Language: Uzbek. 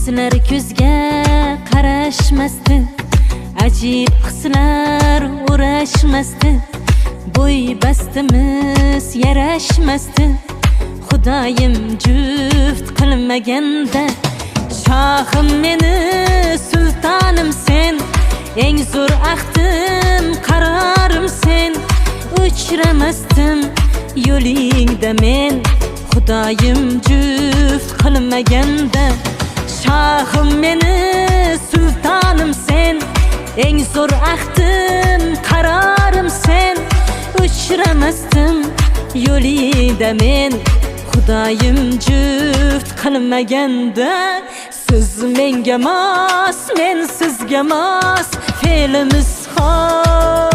ko'zlar ko'zga qarashmasdi, ajib hislar urashmasdi, bo'y bastimiz yarashmasdi. Xudoyim juft qilmaganda, shohim meni sultonim sen, eng zo'r ahdim qarorim sen. Uchramasdim yo'lingda men, Xudoyim juft qilmaganda, shohim meni sultonim sen, eng zo'r ahdim qarorim sen. Uchramasdim yo'lingda men, Xudoyim juft qilmaganda. Siz menga mos, men sizga mos, fe'limiz xos.